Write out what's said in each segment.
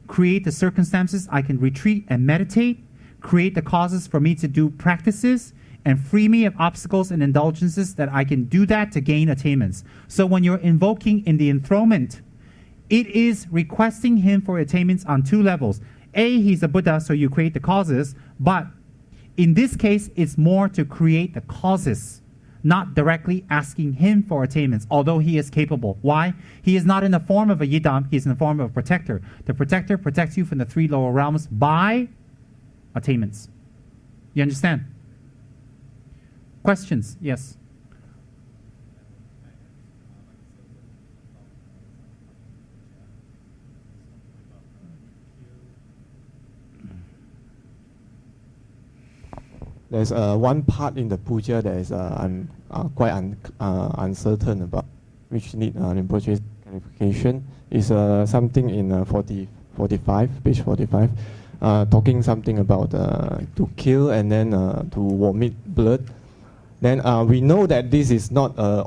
create the circumstances I can retreat and meditate, create the causes for me to do practices, and free me of obstacles and indulgences that I can do that to gain attainments. So when you're invoking in the enthronement, it is requesting him for attainments on two levels. A, he's a Buddha, so you create the causes, but in this case, it's more to create the causes, not directly asking him for attainments, although he is capable. Why? He is not in the form of a yidam, he's in the form of a protector. The protector protects you from the three lower realms by attainments. You understand? Questions? Yes. There's one part in the puja that is quite uncertain about, which need Rinpoche's clarification. Is something in 45, page 45, talking something about to kill and then to vomit blood. Then we know that this is not a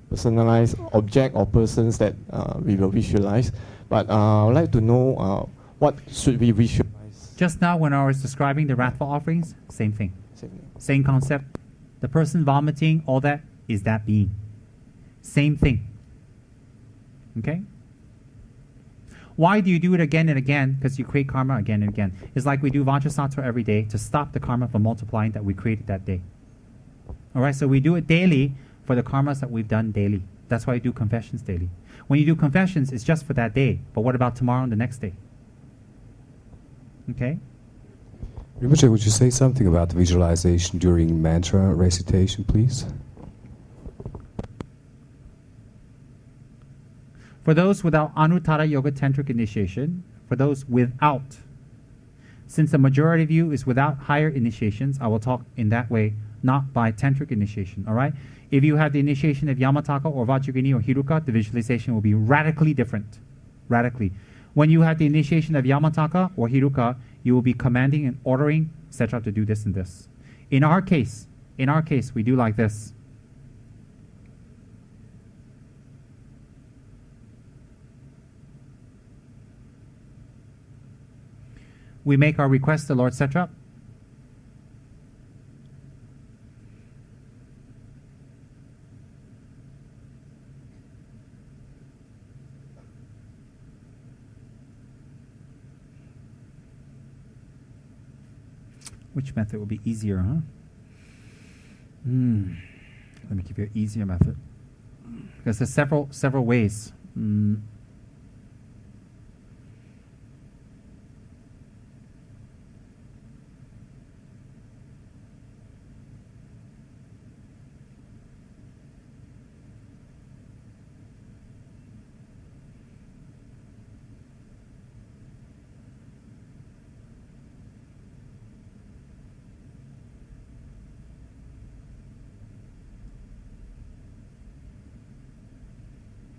personalized object or persons that we will visualize, but I would like to know what should we visualize. Just now when I was describing the wrathful offerings, same thing. Same concept. The person vomiting, all that, is that being. Same thing. Okay? Why do you do it again and again? Because you create karma again and again. It's like we do Vajrasattva every day to stop the karma from multiplying that we created that day. Alright, so we do it daily for the karmas that we've done daily. That's why you do confessions daily. When you do confessions, it's just for that day. But what about tomorrow and the next day? Okay? Rinpoche, would you say something about the visualization during mantra recitation, please? For those without Anuttara Yoga Tantric initiation, for those without, since the majority of you is without higher initiations, I will talk in that way, not by Tantric initiation, all right? If you have the initiation of Yamataka or Vajragini or Hiruka, the visualization will be radically different. Radically. When you have the initiation of Yamataka or Hiruka, you will be commanding and ordering Setrap to do this and this. In our case, we do like this. We make our request to Lord Setrap. Which method would be easier, huh? Let me give you an easier method. Because there's several ways.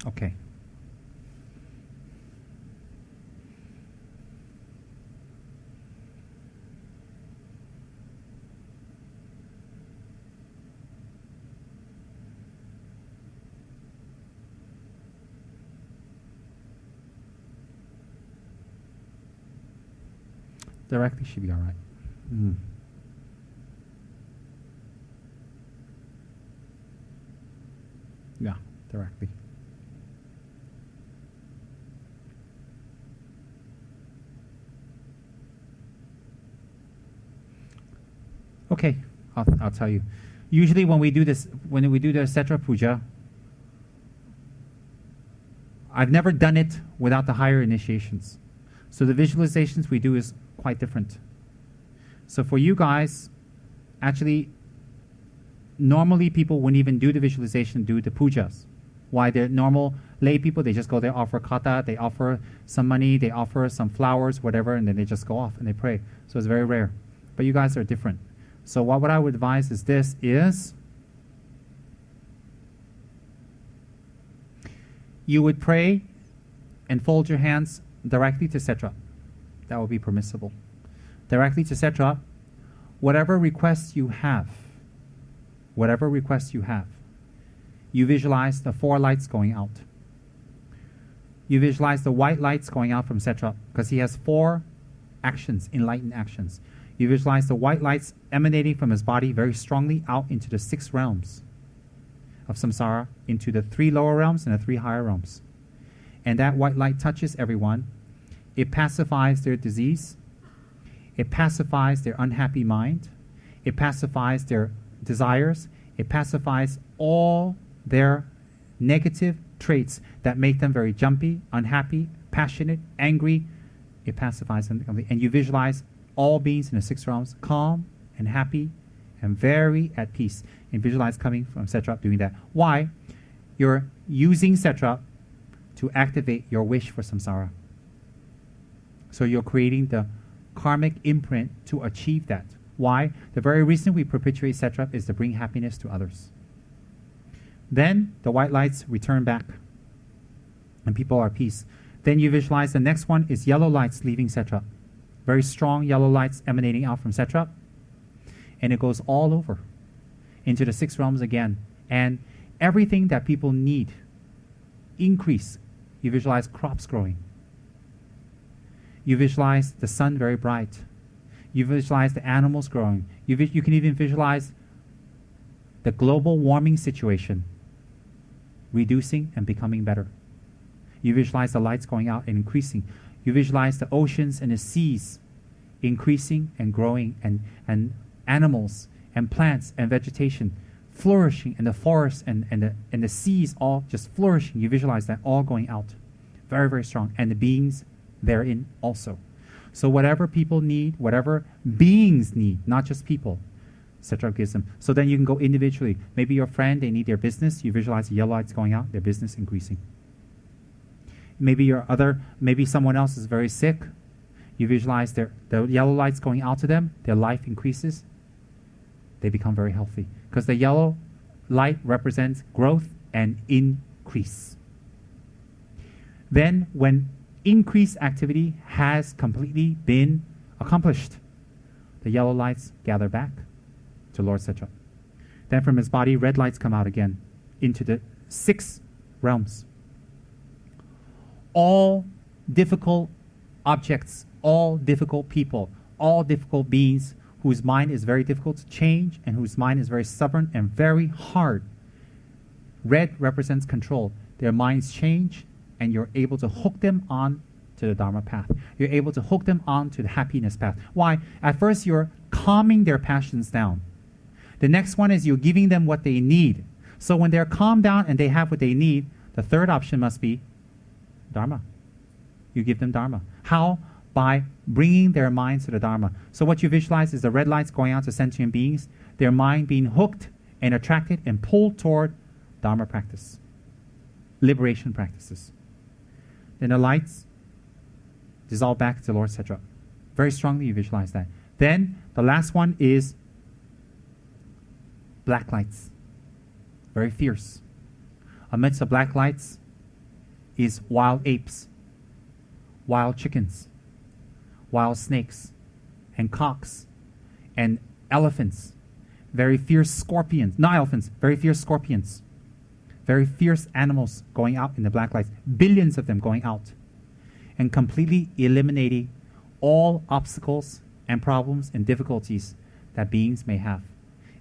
Okay. Directly should be all right. Yeah, directly. Okay, I'll tell you. Usually when we do this, when we do the Setra Puja, I've never done it without the higher initiations. So the visualizations we do is quite different. So for you guys, actually, normally people wouldn't even do the visualization, do the pujas. Why? They're normal lay people, they just go there, offer kata, they offer some money, they offer some flowers, whatever, and then they just go off and they pray. So it's very rare. But you guys are different. So what I would advise is this is, you would pray and fold your hands directly to Setra. That would be permissible. Directly to Setra, whatever requests you have, you visualize the 4 lights going out. You visualize the white lights going out from Setrap, because he has 4 actions, enlightened actions. You visualize the white lights emanating from his body very strongly out into the 6 realms of samsara, into the 3 lower realms and the 3 higher realms. And that white light touches everyone. It pacifies their disease. It pacifies their unhappy mind. It pacifies their desires. It pacifies all their negative traits that make them very jumpy, unhappy, passionate, angry. It pacifies them. And you visualize all beings in the 6 realms calm and happy and very at peace. And visualize coming from Setrap doing that. Why? You're using Setrap to activate your wish for samsara. So you're creating the karmic imprint to achieve that. Why? The very reason we perpetuate Setrap is to bring happiness to others. Then the white lights return back and people are at peace. Then you visualize the next one is yellow lights leaving Setrap. Very strong yellow lights emanating out from Setrap. And it goes all over into the 6 realms again. And everything that people need increase. You visualize crops growing. You visualize the sun very bright. You visualize the animals growing. You can even visualize the global warming situation reducing and becoming better. You visualize the lights going out and increasing. You visualize the oceans and the seas increasing and growing, and animals and plants and vegetation flourishing, and the forests and the seas all just flourishing. You visualize that all going out. Very, very strong. And the beings therein also. So whatever people need, whatever beings need, not just people, Setrap gives them. So then you can go individually. Maybe your friend, they need their business. You visualize the yellow lights going out, their business increasing. Maybe someone else is very sick. You visualize the yellow lights going out to them, their life increases. They become very healthy. Because the yellow light represents growth and increase. Then when increased activity has completely been accomplished, the yellow lights gather back to Lord Setra. Then from his body, red lights come out again into the 6 realms. All difficult objects, all difficult people, all difficult beings whose mind is very difficult to change and whose mind is very stubborn and very hard. Red represents control. Their minds change and you're able to hook them on to the Dharma path. You're able to hook them on to the happiness path. Why? At first you're calming their passions down. The next one is you're giving them what they need. So when they're calmed down and they have what they need, the third option must be Dharma. You give them Dharma. How? By bringing their minds to the Dharma. So what you visualize is the red lights going out to sentient beings, their mind being hooked and attracted and pulled toward Dharma practice, liberation practices. Then the lights dissolve back to Lord Setra. Very strongly you visualize that. Then the last one is black lights. Very fierce. Amidst the black lights is wild apes, wild chickens, wild snakes, and cocks, and elephants, very fierce scorpions, not elephants, very fierce scorpions, very fierce animals going out in the black lights, billions of them going out, and completely eliminating all obstacles and problems and difficulties that beings may have,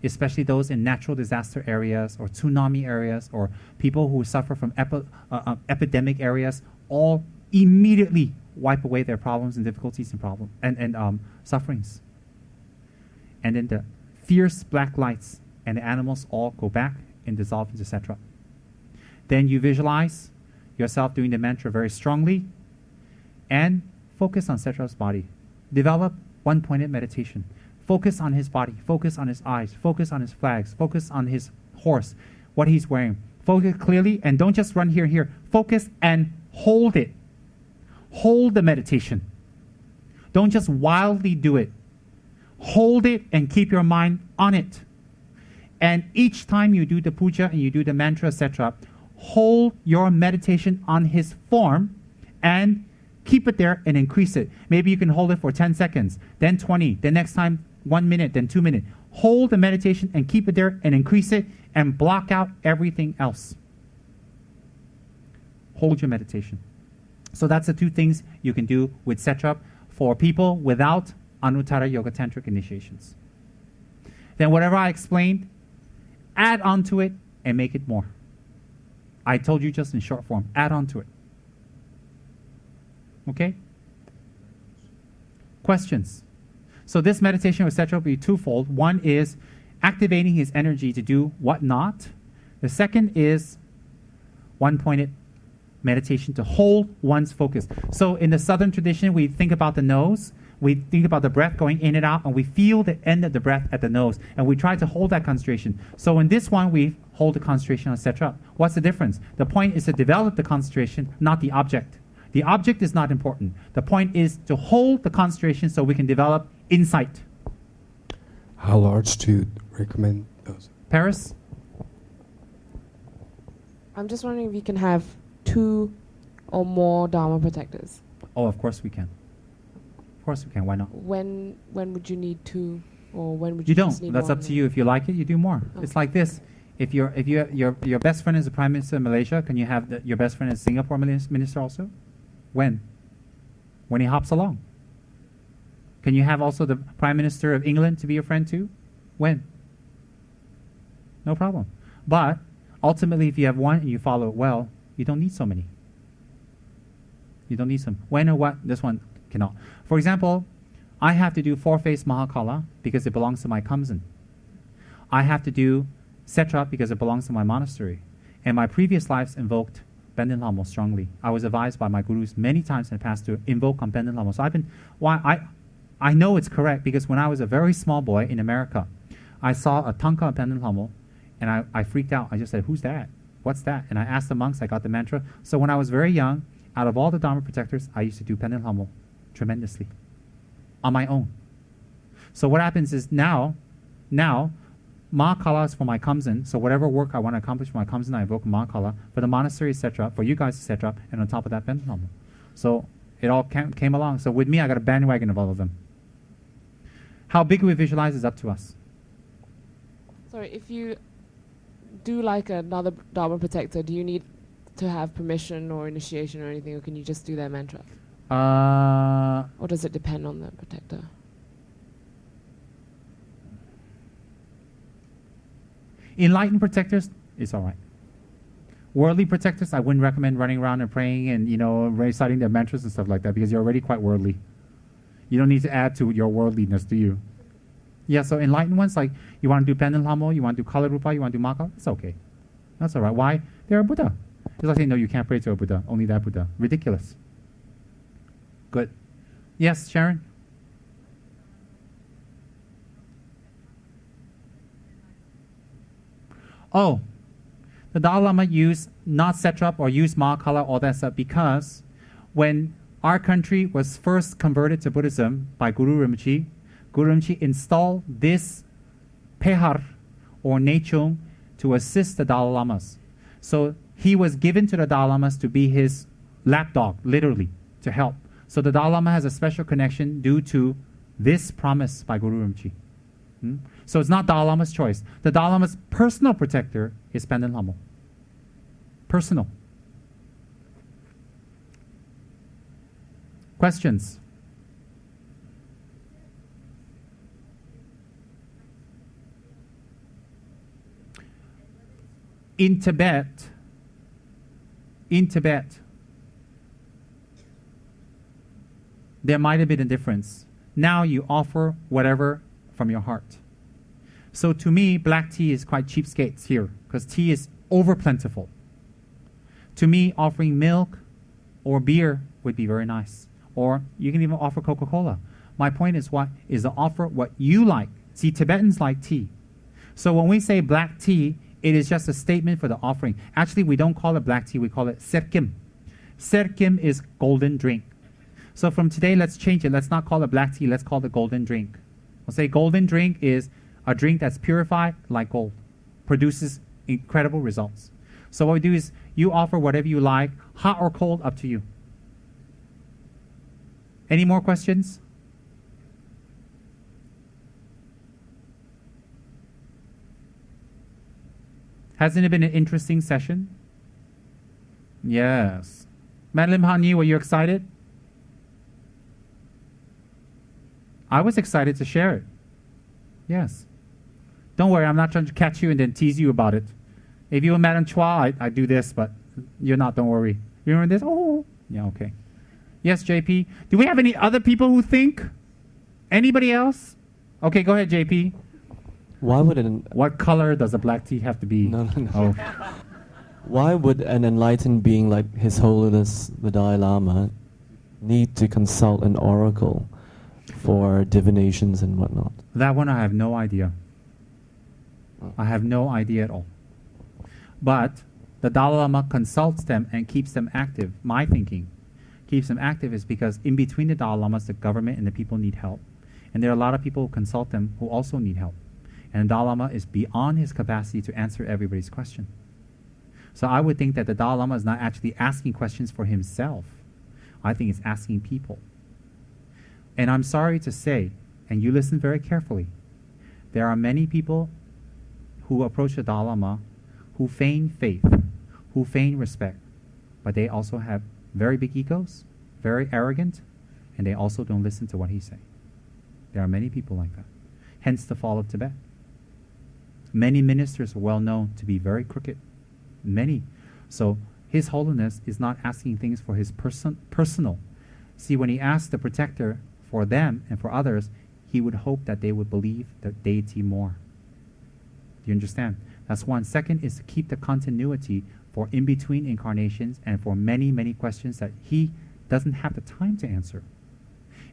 especially those in natural disaster areas or tsunami areas or people who suffer from epidemic areas, all immediately wipe away their problems and difficulties and sufferings. And then the fierce black lights and the animals all go back and dissolve into Setra. Then you visualize yourself doing the mantra very strongly and focus on Setra's body. Develop one-pointed meditation. Focus on his body, focus on his eyes, focus on his flags, focus on his horse, what he's wearing. Focus clearly and don't just run here and here. Focus and hold it. Hold the meditation. Don't just wildly do it. Hold it and keep your mind on it. And each time you do the puja and you do the mantra, etc., hold your meditation on his form and keep it there and increase it. Maybe you can hold it for 10 seconds, then 20, then next time 1 minute, then 2 minutes. Hold the meditation and keep it there and increase it and block out everything else. Hold your meditation. So that's the two things you can do with Setrap for people without Anuttara Yoga Tantric initiations. Then whatever I explained, add on to it and make it more. I told you just in short form, add on to it. Okay? Questions? So this meditation with Setra will be twofold. One is activating his energy to do what not. The second is one-pointed meditation to hold one's focus. So in the southern tradition, we think about the nose, we think about the breath going in and out, and we feel the end of the breath at the nose, and we try to hold that concentration. So in this one, we hold the concentration on Setra. What's the difference? The point is to develop the concentration, not the object. The object is not important. The point is to hold the concentration so we can develop insight. How large do you recommend those? Paris? I'm just wondering if you can have 2 or more Dharma protectors. Oh, of course we can. Of course we can. Why not? When would you need 2, or when would You you don't. just need That's one? up to you. If you like it, you do more. Oh. It's like this. If your best friend is the Prime Minister of Malaysia, can you have your best friend as Singapore Minister also? When? When he hops along. Can you have also the Prime Minister of England to be your friend too? When? No problem. But ultimately, if you have one and you follow it well, you don't need so many. You don't need some. When or what? This one cannot. For example, I have to do 4-face Mahakala because it belongs to my Kamsen. I have to do Setra because it belongs to my monastery. And my previous lives invoked Benden Lhamo strongly. I was advised by my gurus many times in the past to invoke on Benden Lhamo. So I know it's correct because when I was a very small boy in America, I saw a tanka of Benden Lhamo and I freaked out. I just said, who's that? What's that? And I asked the monks, I got the mantra. So when I was very young, out of all the Dharma protectors, I used to do Benden Lhamo tremendously on my own. So what happens is now, Mahakala is for my Kamsen, so whatever work I want to accomplish for my Kamsen, I invoke Mahakala. For the monastery, Setra. For you guys, Setra. And on top of that, Benden Lhamo. So it all came along. So with me, I got a bandwagon of all of them. How big we visualize is up to us. Sorry, if you do like another Dharma protector, do you need to have permission or initiation or anything, or can you just do their mantra? Or does it depend on the protector? Enlightened protectors, it's all right. Worldly protectors, I wouldn't recommend running around and praying and, reciting their mantras and stuff like that because you're already quite worldly. You don't need to add to your worldliness, do you? Yeah, so enlightened ones, like you want to do Benden Lhamo, you want to do Kala Rupa, you want to do Maka, it's okay. That's all right. Why? They're a Buddha. It's like saying, no, you can't pray to a Buddha, only that Buddha. Ridiculous. Good. Yes, Sharon? Oh, the Dalai Lama used not Setrap or used Mahakala, all that stuff, because when our country was first converted to Buddhism by Guru Rinpoche installed this Pehar or Nechung to assist the Dalai Lamas. So he was given to the Dalai Lamas to be his lapdog, literally, to help. So the Dalai Lama has a special connection due to this promise by Guru Rinpoche. So it's not Dalai Lama's choice. The Dalai Lama's personal protector is Benden Lhamo. Personal. Questions? In Tibet, there might have been a difference. Now you offer whatever from your heart. So to me, black tea is quite cheapskates here because tea is over plentiful. To me, offering milk or beer would be very nice. Or you can even offer Coca-Cola. My point is to offer what you like. See, Tibetans like tea. So when we say black tea, it is just a statement for the offering. Actually, we don't call it black tea, we call it serkim. Serkim is golden drink. So from today, let's change it. Let's not call it black tea, let's call it golden drink. We'll say golden drink is a drink that's purified like gold, produces incredible results. So what we do is you offer whatever you like, hot or cold, up to you. Any more questions? Hasn't it been an interesting session? Yes. Madeline Hani, were you excited? I was excited to share it. Yes. Don't worry, I'm not trying to catch you and then tease you about it. If you were Madame Chua, I do this, but you're not, don't worry. You remember this? Oh, yeah, okay. Yes, JP. Do we have any other people who think? Anybody else? Okay, go ahead, JP. Why would What color does a black tea have to be? No. Oh. Why would an enlightened being like His Holiness the Dalai Lama need to consult an oracle for divinations and whatnot? That one I have no idea. I have no idea at all. But the Dalai Lama consults them and keeps them active. My thinking keeps them active is because in between the Dalai Lamas, the government and the people need help. And there are a lot of people who consult them who also need help. And the Dalai Lama is beyond his capacity to answer everybody's question. So I would think that the Dalai Lama is not actually asking questions for himself. I think it's asking people. And I'm sorry to say, and you listen very carefully, there are many people who approach the Dalai Lama who feign faith, who feign respect, but they also have very big egos, very arrogant, and they also don't listen to what he's saying. There are many people like that. Hence the fall of Tibet. Many ministers are well known to be very crooked. Many. So His Holiness is not asking things for his personal. See, when he asks the protector for them and for others, he would hope that they would believe the deity more. Do you understand? That's one. Second is to keep the continuity for in-between incarnations and for many, many questions that he doesn't have the time to answer.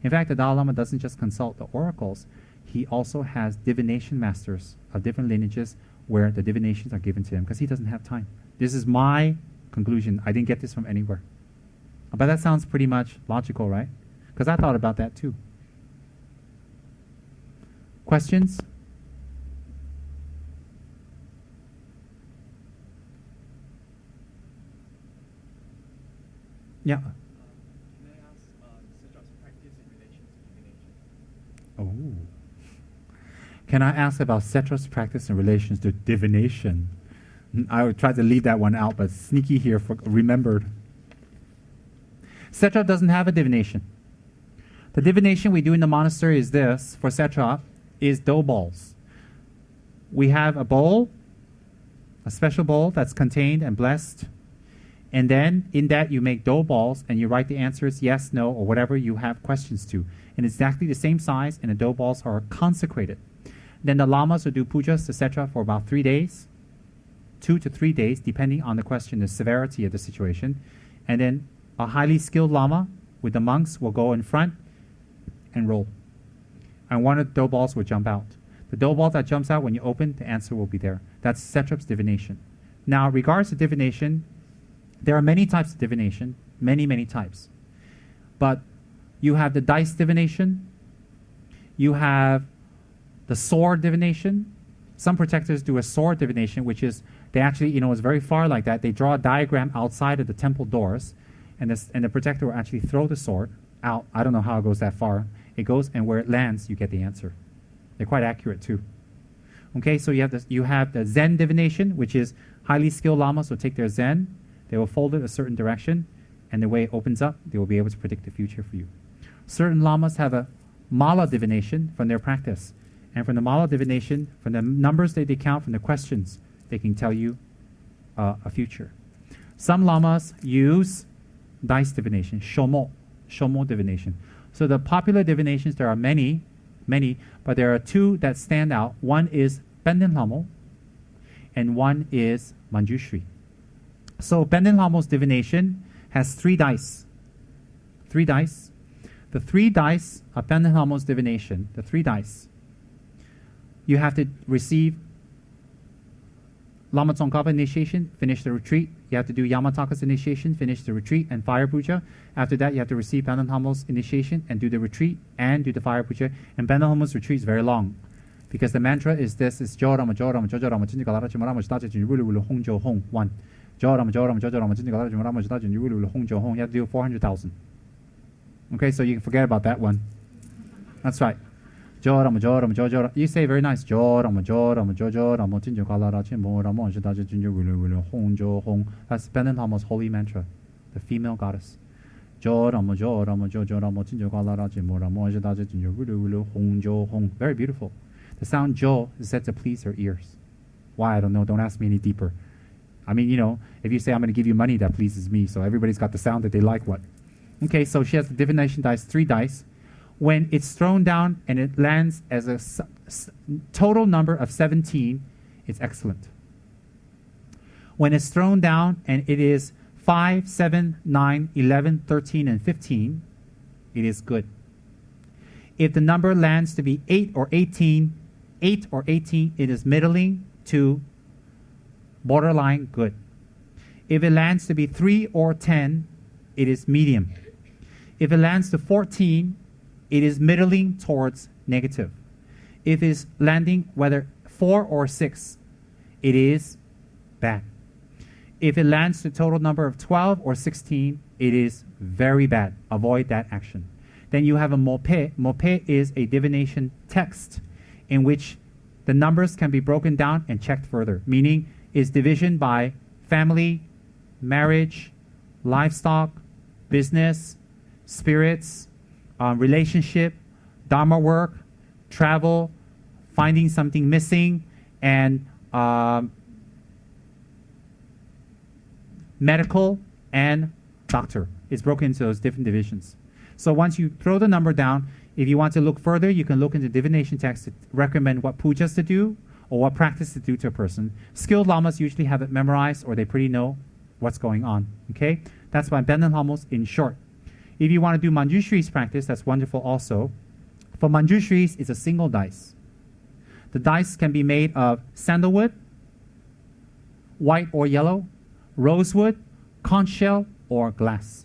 In fact, the Dalai Lama doesn't just consult the oracles. He also has divination masters of different lineages where the divinations are given to him because he doesn't have time. This is my conclusion. I didn't get this from anywhere. But that sounds pretty much logical, right? Because I thought about that too. Questions? Yeah. Can I ask Setrap's practice in relation to divination? Oh. Can I ask about Setra's practice in relation to divination? I would try to leave that one out, but sneaky here remembered. Setra doesn't have a divination. The divination we do in the monastery is this, for Setra, is dough balls. We have a bowl, a special bowl that's contained and blessed, and then in that you make dough balls and you write the answers yes, no, or whatever you have questions to. And it's exactly the same size, and the dough balls are consecrated. Then the lamas will do pujas to Setra for about 3 days, 2 to 3 days, depending on the question, the severity of the situation. And then a highly skilled lama with the monks will go in front and roll. And one of the dough balls will jump out. The dough ball that jumps out, when you open, the answer will be there. That's Setrap's divination. Now, regards to divination, there are many types of divination, many, many types. But you have the dice divination. You have the sword divination. Some protectors do a sword divination, which is, they actually, it's very far like that. They draw a diagram outside of the temple doors, and the protector will actually throw the sword out. I don't know how it goes that far. It goes, and where it lands, you get the answer. They're quite accurate too. Okay, so you have the Zen divination, which is highly skilled lamas will take their Zen, they will fold it a certain direction, and the way it opens up, they will be able to predict the future for you. Certain lamas have a mala divination from their practice. And from the mala divination, from the numbers that they count, from the questions, they can tell you a future. Some lamas use dice divination, shomo divination. So the popular divinations, there are many, but there are two that stand out. One is Benden Lamo, and one is Manjushri. So Benden Lamo's divination has 3 dice. 3 dice. The 3 dice of Benden Lamo's divination, the 3 dice, you have to receive Lama Tsongkhapa initiation, finish the retreat. You have to do Yamataka's initiation, finish the retreat, and fire puja. After that, you have to receive Benden Lamo's initiation and do the retreat and do the fire puja. And Benden Lamo's retreat is very long because the mantra is this: is Jorama Jorama Jorama Jinjikalara Chimarama Jitaja Jinjulu Hong Jo Hong 1. Jorama Jorama Jorama Jinjikalara Chimarama Jitaja Jinjulu Hong Jo Hong. You have to do 400,000. Okay, so you can forget about that one. That's right. Jorama Jorama Jorama. You say very nice. Jorama Jorama Jorama Jinjikalara Chimarama Jitaja Jinjulu Hong Jo Hong. That's Benden Lamo's holy mantra. the female goddess. Very beautiful. The sound jo is said to please her ears. Why? I don't know. Don't ask me any deeper. I mean, if you say I'm going to give you money, that pleases me. So everybody's got the sound that they like. What? Okay, so she has the divination dice, 3 dice. When it's thrown down and it lands as a total number of 17, it's excellent. When it's thrown down and it is 5, 7, 9, 11, 13, and 15, it is good. If the number lands to be 8 or 18, it is middling to borderline good. If it lands to be 3 or 10, it is medium. If it lands to 14, it is middling towards negative. If it's landing whether 4 or 6, it is bad. If it lands to a total number of 12 or 16, it is very bad. Avoid that action. Then you have a mope. Mope is a divination text in which the numbers can be broken down and checked further, meaning is division by family, marriage, livestock, business, spirits, relationship, Dharma work, travel, finding something missing, and medical and doctor. It's broken into those different divisions. So once you throw the number down, if you want to look further, you can look into divination text to recommend what pujas to do or what practice to do to a person. Skilled lamas usually have it memorized or they pretty know what's going on. Okay? That's why Benden Lamos in short. If you want to do Manjushri's practice, that's wonderful also. For Manjushri's, it's a single dice. The dice can be made of sandalwood, white or yellow, rosewood, conch shell, or glass.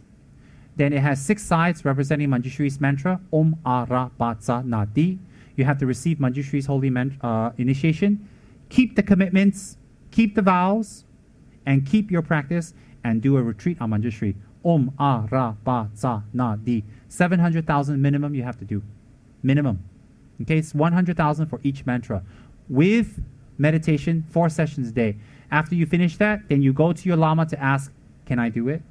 Then it has 6 sides representing Manjushri's mantra, Om Ara Batsa Nadi. You have to receive Manjushri's holy initiation. Keep the commitments, keep the vows, and keep your practice, and do a retreat on Manjushri. Om Ara Batsa Nadi. 700,000 minimum you have to do. Minimum. Okay, it's 100,000 for each mantra. With meditation, 4 sessions a day. After you finish that, then you go to your lama to ask, can I do it?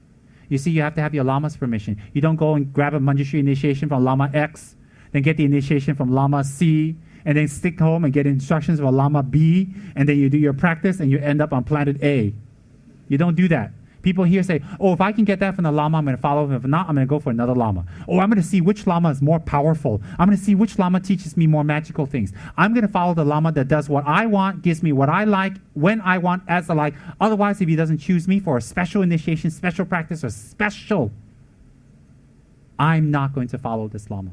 You see, you have to have your lama's permission. You don't go and grab a Manjushri initiation from Lama X, then get the initiation from Lama C, and then stick home and get instructions from Lama B, and then you do your practice and you end up on planet A. You don't do that. People here say, oh, if I can get that from the lama, I'm going to follow him. If not, I'm going to go for another lama. Oh, I'm going to see which lama is more powerful. I'm going to see which lama teaches me more magical things. I'm going to follow the lama that does what I want, gives me what I like, when I want, as I like. Otherwise, if he doesn't choose me for a special initiation, special practice, or special, I'm not going to follow this lama.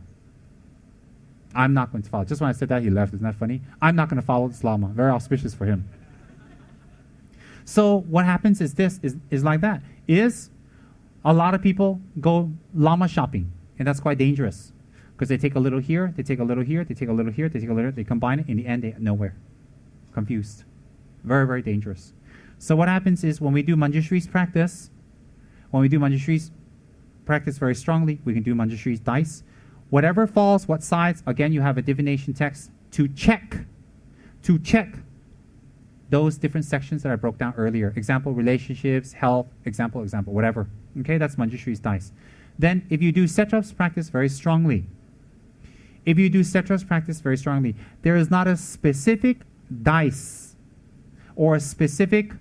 I'm not going to follow. Just when I said that, he left. Isn't that funny? I'm not going to follow this lama. Very auspicious for him. So what happens is this, is like that, is a lot of people go lama shopping, and that's quite dangerous, because they take a little here, they take a little here, they take a little here, they take a little, they combine it, in the end they nowhere. Confused. Very, very dangerous. So what happens is when we do Manjushri's practice, very strongly, we can do Manjushri's dice. Whatever falls, what sides, again you have a divination text to check those different sections that I broke down earlier. Example, relationships, health, example, whatever. Okay, that's Manjushri's dice. Then if you do Setrap's practice very strongly, there is not a specific dice or a specific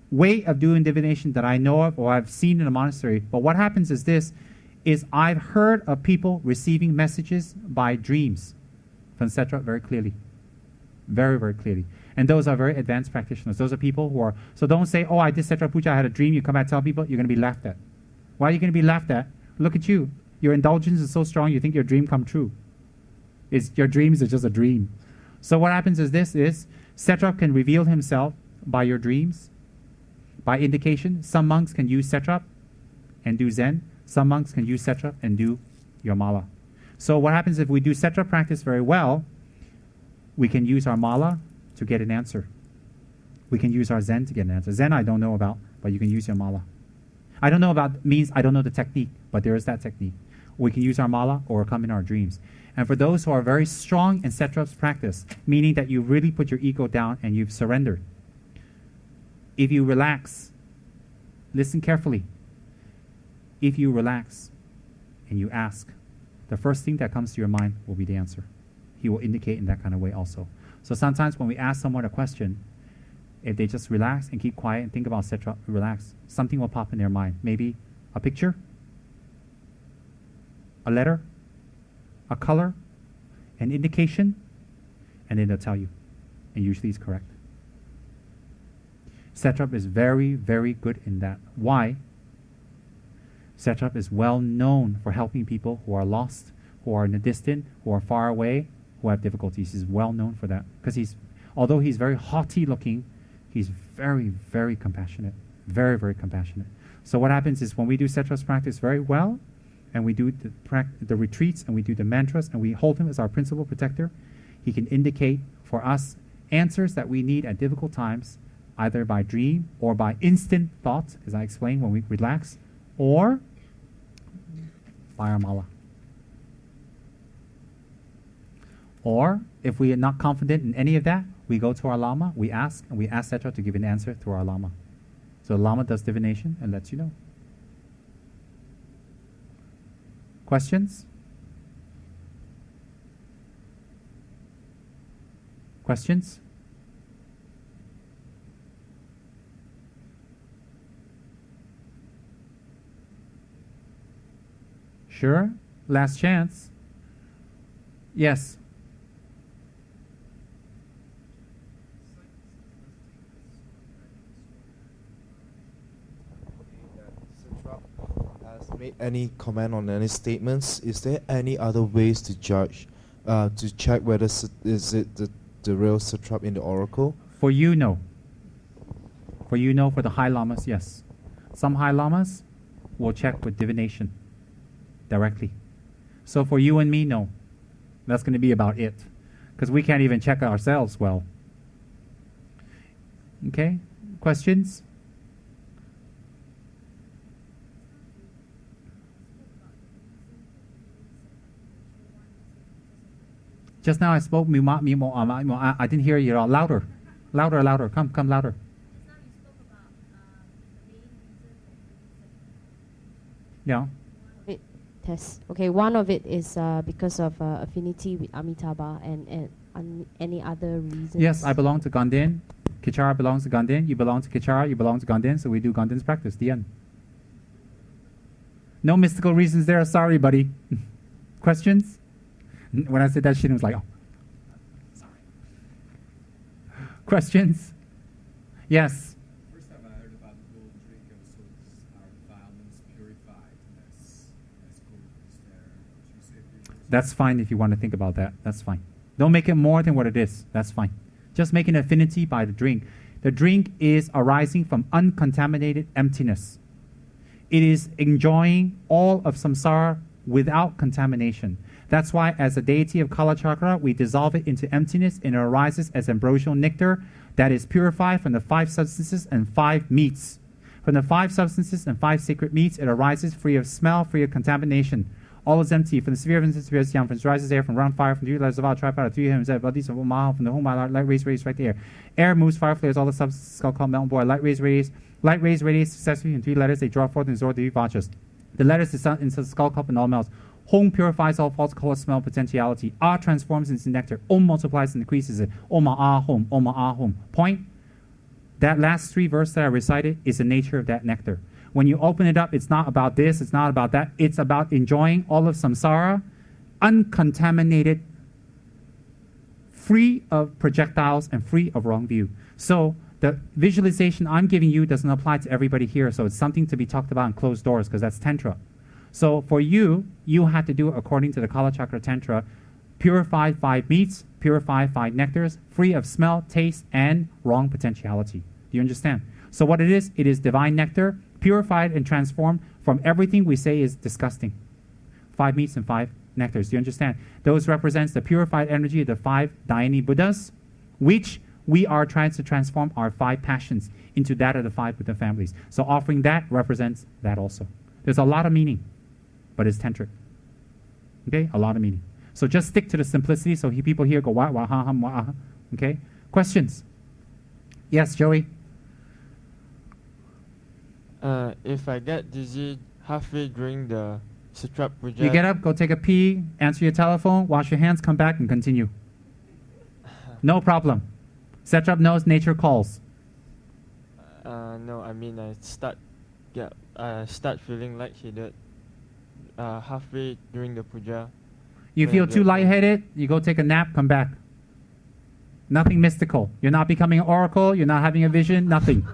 way of doing divination that I know of or I've seen in a monastery. But what happens is this, is I've heard of people receiving messages by dreams from Setra very clearly. Very, very clearly. And those are very advanced practitioners. Those are people who are, so don't say, oh, I did Setra Puja, I had a dream, you come back and tell people, you're going to be laughed at. Why are you going to be laughed at? Look at you. Your indulgence is so strong, you think your dream come true. Your dreams are just a dream. So what happens is this, is Setra can reveal himself by your dreams, by indication. Some monks can use Setra and do Zen. Some monks can use Setra and do your mala. So what happens if we do Setra practice very well, we can use our mala to get an answer. We can use our Zen to get an answer. Zen I don't know about, but you can use your mala. I don't know about means I don't know the technique, but there is that technique. We can use our mala or come in our dreams. And for those who are very strong in Setra's practice, meaning that you really put your ego down and you've surrendered, if you relax, listen carefully, if you relax and you ask, the first thing that comes to your mind will be the answer. He will indicate in that kind of way also. So sometimes when we ask someone a question, if they just relax and keep quiet and think about Setra, relax, something will pop in their mind. Maybe a picture, a letter, a color, an indication, and then they'll tell you. And usually it's correct. Setrap is very, very good in that. Why? Setrap is well known for helping people who are lost, who are in the distant, who are far away, who have difficulties. He's well known for that. Because although he's very haughty looking, he's very, very compassionate. Very, very compassionate. So what happens is when we do Setrap's practice very well, and we do the retreats, and we do the mantras, and we hold him as our principal protector, he can indicate for us answers that we need at difficult times, either by dream or by instant thought, as I explained when we relax, or fire mala. Or if we are not confident in any of that, we go to our Lama, we ask, and we ask Setra to give an answer through our Lama. So the Lama does divination and lets you know. Questions? Questions? Sure? Last chance. Yes. Has made any comment on any statements? Is there any other ways to judge, to check whether is it the real Setrap in the oracle? For you, no. For you, no. For the high lamas, yes. Some high lamas will check with divination directly. So for you and me, no. That's going to be about it. Because we can't even check ourselves well. Okay? Questions? Just now I spoke, I didn't hear you. Louder. Louder, louder. Come louder. Yeah. Test. Okay, one of it is because of affinity with Amitabha and any other reasons. Yes, I belong to Gaden. Kichara belongs to Gaden. You belong to Kichara. You belong to Gaden. So we do Gaden's practice. The end. No mystical reasons there. Sorry, buddy. Questions? When I said that, she was like, oh, sorry. Questions? Yes. First time I heard about the golden drink, I was told our defilements purified. That's cool. Is there? That's fine if you want to think about that. That's fine. Don't make it more than what it is. That's fine. Just make an affinity by the drink. The drink is arising from uncontaminated emptiness. It is enjoying all of samsara without contamination. That's why as a deity of Kala Chakra, we dissolve it into emptiness and it arises as ambrosial nectar that is purified from the 5 substances and 5 meats. From the 5 substances and 5 sacred meats, it arises free of smell, free of contamination. All is empty. From the sphere of insensibility, from the rises air, from round fire, from 3 layers of tripod, 3 hymns, bodies of Maha, from the home light rays radius right there. Air moves, fire flares, all the substances called melting boil. Light rays radius successively in 3 letters, they draw forth and absorb the vachas. The letters is into the skull cup and all melts. Home purifies all false color, smell, potentiality. Ah transforms into nectar. Om multiplies and increases it. Oma ah home, Oma ah home. Point. That last 3 verses that I recited is the nature of that nectar. When you open it up, it's not about this, it's not about that. It's about enjoying all of samsara, uncontaminated, free of projectiles and free of wrong view. So the visualization I'm giving you doesn't apply to everybody here. So it's something to be talked about in closed doors because that's Tantra. So for you, you have to do it according to the Kala Chakra Tantra. Purified 5 meats, purified 5 nectars, free of smell, taste, and wrong potentiality. Do you understand? So what it is divine nectar, purified and transformed from everything we say is disgusting. 5 meats and 5 nectars. Do you understand? Those represents the purified energy of the 5 Dhyani Buddhas, which we are trying to transform our 5 passions into that of the 5 Buddha families. So offering that represents that also. There's a lot of meaning, but it's tantric. Okay? A lot of meaning. So just stick to the simplicity so people here go, wah, wah, ha, hum, wah, ah. Okay? Questions? Yes, Joey? If I get dizzy halfway during the Setrap puja. You get up, go take a pee, answer your telephone, wash your hands, come back and continue. No problem. Setrap knows nature calls. No, I mean I start feeling lightheaded halfway during the puja. You feel too lightheaded, you go take a nap, come back. Nothing mystical. You're not becoming an oracle, you're not having a vision, nothing.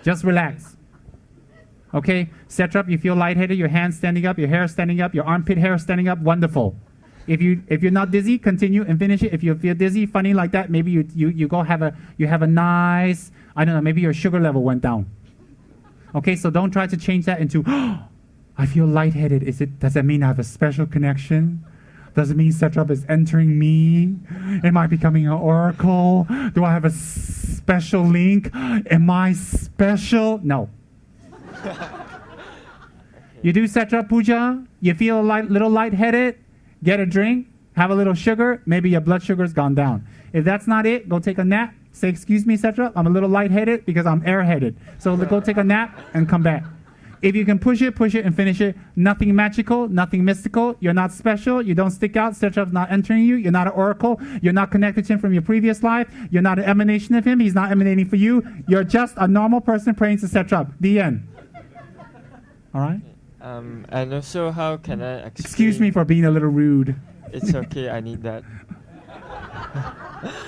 Just relax. Okay, Setrap, you feel lightheaded, your hands standing up, your hair standing up, your armpit hair standing up, wonderful. If you're not dizzy, continue and finish it. If you feel dizzy, funny like that, maybe you go have a nice, I don't know, maybe your sugar level went down. Okay, so don't try to change that into, oh, I feel lightheaded. Does that mean I have a special connection? Does it mean Setrap is entering me? Am I becoming an oracle? Do I have a special link? Am I special? No. You do Setrap puja, you feel a little lightheaded, get a drink, have a little sugar, maybe your blood sugar's gone down. If that's not it, go take a nap. Say, excuse me, Setrap, I'm a little lightheaded because I'm airheaded. So go take a nap and come back. If you can push it and finish it. Nothing magical, nothing mystical. You're not special. You don't stick out. Setrap's not entering you. You're not an oracle. You're not connected to him from your previous life. You're not an emanation of him. He's not emanating for you. You're just a normal person praying to Setrap. The end. All right? And also, how can I explain... Excuse me for being a little rude. It's okay, I need that.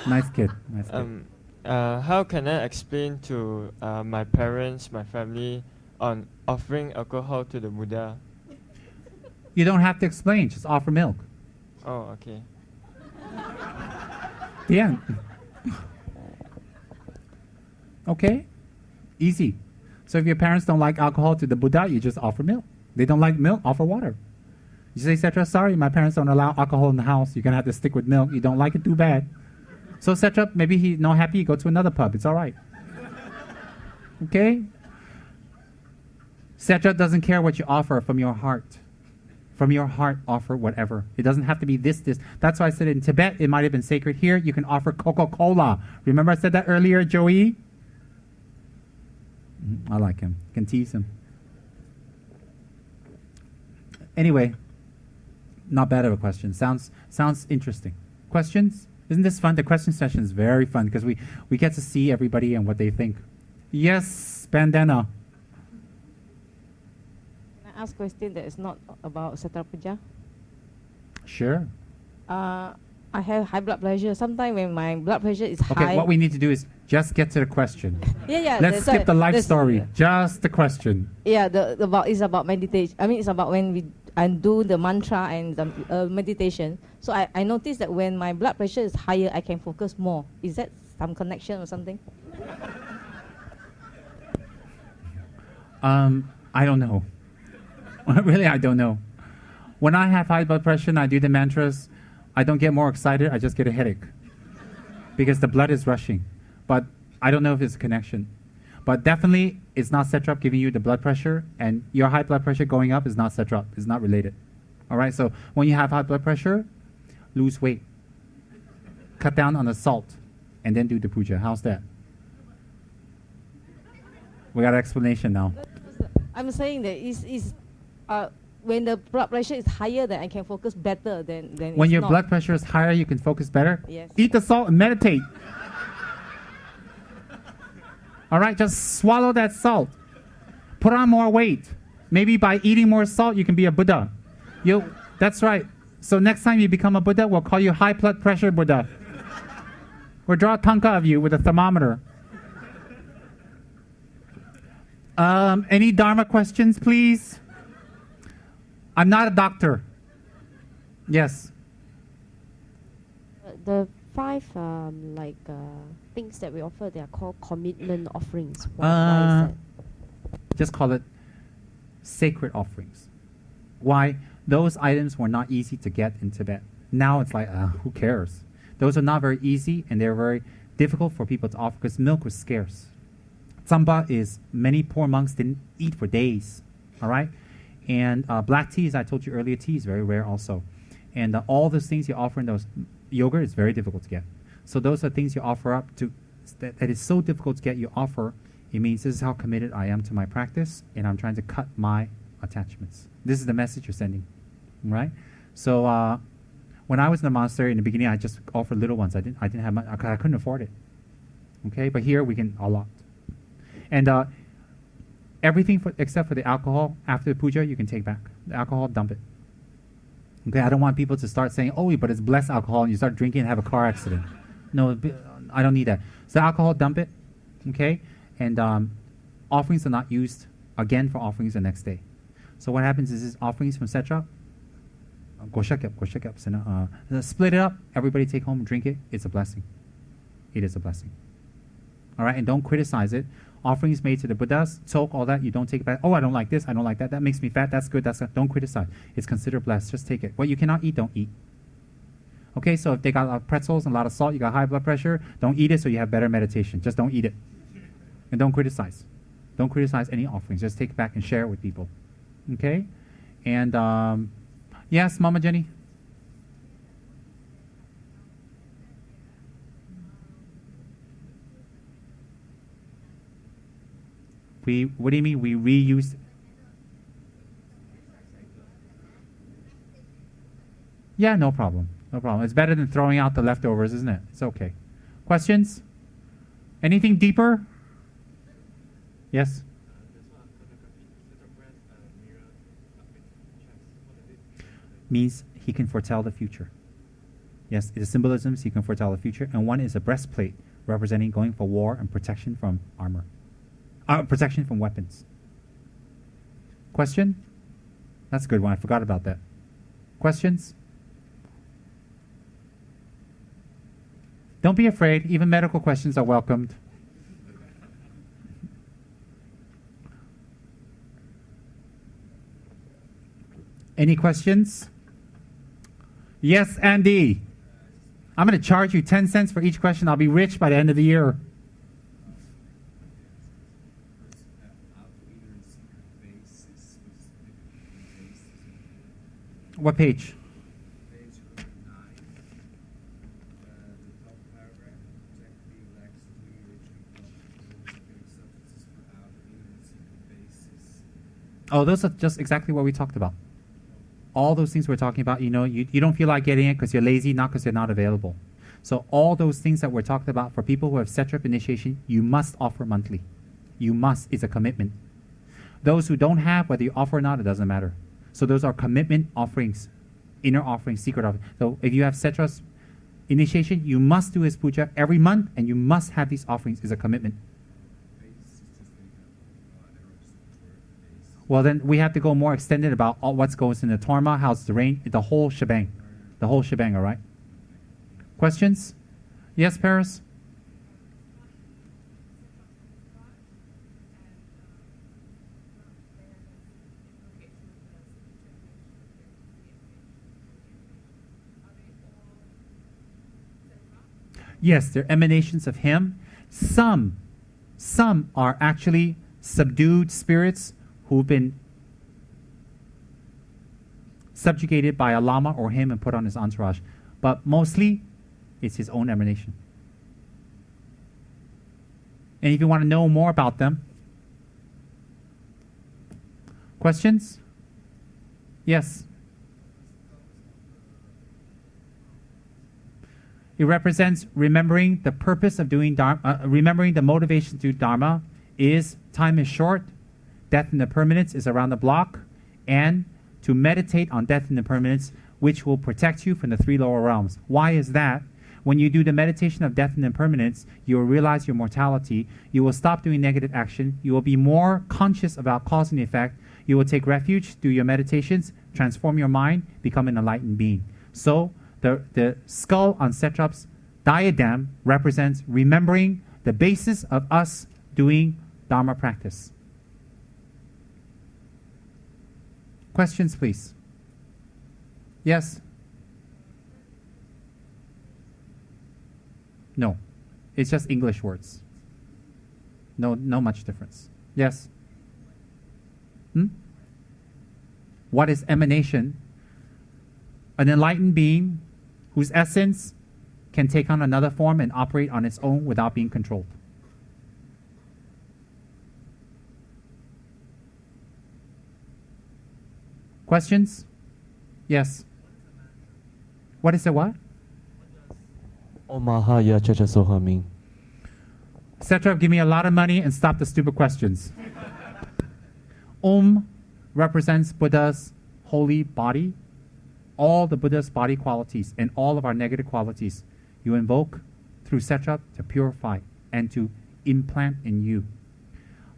Nice kid. Nice kid. How can I explain to my parents, my family, on offering alcohol to the Buddha? You don't have to explain. Just offer milk. Oh, okay. The end. Okay? Easy. So if your parents don't like alcohol to the Buddha, you just offer milk. They don't like milk, offer water. You say, Setra, sorry, my parents don't allow alcohol in the house. You're going to have to stick with milk. You don't like it, too bad. So Setra, maybe he's not happy, go to another pub. It's all right. Okay? Setra doesn't care what you offer from your heart. From your heart, offer whatever. It doesn't have to be this. That's why I said in Tibet, it might have been sacred here. You can offer Coca-Cola. Remember I said that earlier, Joey? I like him. Can tease him. Anyway, not bad of a question. Sounds interesting. Questions? Isn't this fun? The question session is very fun because we get to see everybody and what they think. Yes, Bandana. Can I ask a question that is not about Setra Puja? Sure. I have high blood pressure. Sometimes when my blood pressure is high... Okay, what we need to do is just get to the question. Yeah. Let's skip the life story. Just the question. Yeah, it's about meditation. I mean, it's about when I do the mantra and the meditation. So I noticed that when my blood pressure is higher, I can focus more. Is that some connection or something? I don't know. Really, I don't know. When I have high blood pressure and I do the mantras, I don't get more excited, I just get a headache. Because the blood is rushing. But I don't know if it's a connection. But definitely, it's not Setrap giving you the blood pressure, and your high blood pressure going up is not Setrap. It's not related. All right, so when you have high blood pressure, lose weight. Cut down on the salt, and then do the puja. How's that? We got an explanation now. I'm saying that when the blood pressure is higher, then I can focus better than when your blood pressure is higher, you can focus better? Yes. Eat the salt and meditate. All right, just swallow that salt. Put on more weight. Maybe by eating more salt, you can be a Buddha. That's right. So next time you become a Buddha, we'll call you high blood pressure Buddha. We'll draw a tanka of you with a thermometer. Any Dharma questions, please? I'm not a doctor. Yes. The 5 things that we offer, they are called commitment offerings. Why is that? Just call it sacred offerings. Why? Those items were not easy to get in Tibet. Now it's like, who cares? Those are not very easy, and they're very difficult for people to offer because milk was scarce. Tsamba is many poor monks didn't eat for days. All right? And black tea, as I told you earlier, tea is very rare also. And all those things you offer in those yogurt is very difficult to get. So those are things you offer up to, that is so difficult to get, you offer. It means this is how committed I am to my practice, and I'm trying to cut my attachments. This is the message you're sending, right? So when I was in the monastery in the beginning, I just offered little ones. I didn't have much. I couldn't afford it. Okay, but here we can a lot. And everything except for the alcohol after the puja, you can take back. The alcohol, dump it. Okay, I don't want people to start saying, "Oh, but it's blessed alcohol," and you start drinking and have a car accident. No, I don't need that. So alcohol, dump it. Okay, and offerings are not used again for offerings the next day. So what happens is offerings from Setra, split it up. Everybody take home and drink it. It's a blessing. It is a blessing. All right, and don't criticize it. Offerings made to the Buddhas, talk, all that, you don't take it back. Oh, I don't like this, I don't like that. That makes me fat, that's good, that's good. Don't criticize. It's considered blessed. Just take it. What you cannot eat, don't eat. Okay, so if they got a lot of pretzels and a lot of salt, you got high blood pressure, don't eat it so you have better meditation. Just don't eat it. And don't criticize. Don't criticize any offerings. Just take it back and share it with people. Okay? And, yes, Mama Jenny? What do you mean we reuse? Yeah, no problem. No problem. It's better than throwing out the leftovers, isn't it? It's okay. Questions? Anything deeper? Yes? Means he can foretell the future. Yes, it is symbolism, so he can foretell the future. And one is a breastplate representing going for war and protection from armor. Protection from weapons. Question? That's a good one. I forgot about that. Questions? Don't be afraid. Even medical questions are welcomed. Any questions? Yes, Andy. I'm going to charge you 10 cents for each question. I'll be rich by the end of the year. What page? Page 9, the top paragraph, protect the relaxed substances for out basis. Oh, those are just exactly what we talked about. All those things we're talking about, you know, you don't feel like getting it because you're lazy, not because you're not available. So all those things that we're talking about for people who have Setrap initiation, you must offer monthly. You must. It's a commitment. Those who don't have, whether you offer or not, it doesn't matter. So those are commitment offerings, inner offerings, secret offerings. So if you have Setra's initiation, you must do his puja every month, and you must have these offerings. It's a commitment. Well, then we have to go more extended about what goes in the Dharma, how's the rain, the whole shebang. The whole shebang, all right? Questions? Yes, Paris? Yes, they're emanations of him. Some are actually subdued spirits who've been subjugated by a lama or him and put on his entourage. But mostly, it's his own emanation. And if you want to know more about them, questions? Yes. It represents remembering the purpose of doing Dharma, remembering the motivation to do Dharma is time is short, death and impermanence is around the block, and to meditate on death and impermanence, which will protect you from the three lower realms. Why is that? When you do the meditation of death and impermanence, you will realize your mortality. You will stop doing negative action. You will be more conscious about cause and effect. You will take refuge, do your meditations, transform your mind, become an enlightened being. So the skull on Setrap's diadem represents remembering the basis of us doing Dharma practice. Questions, please. Yes? No. It's just English words. No much difference. Yes? What is emanation? An enlightened being whose essence can take on another form and operate on its own without being controlled. Questions? Yes. What is it? What? Omaha ya chacha soha mean. Setrap, give me a lot of money and stop the stupid questions. Om represents Buddha's holy body, all the Buddha's body qualities and all of our negative qualities. You invoke through Setrap to purify and to implant in you.